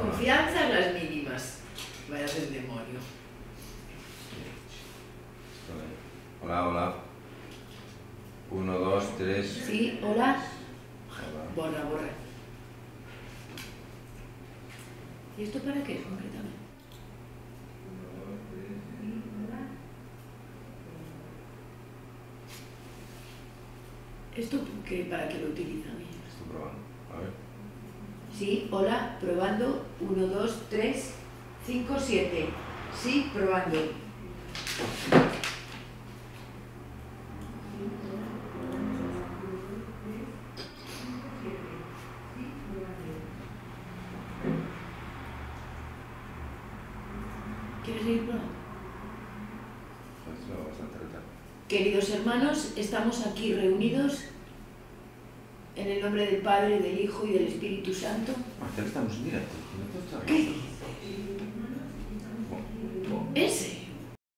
Confianza las mínimas. Vaya del demonio. Hola, hola. 1, 2, 3. Sí, hola. Hola. Borra, borra. ¿Y esto para qué es concretamente? ¿Esto para qué lo utilizan ellos? Estoy probando. A ver. Sí, hola, probando. 1, 2, 3, 5, 7. Sí, probando. ¿Quieres seguir probando? Esto es bastante retardo. Queridos hermanos, estamos aquí reunidos en el nombre del Padre, del Hijo y del Espíritu Santo. Ya estamos en directo. ¿Qué dices? Ese.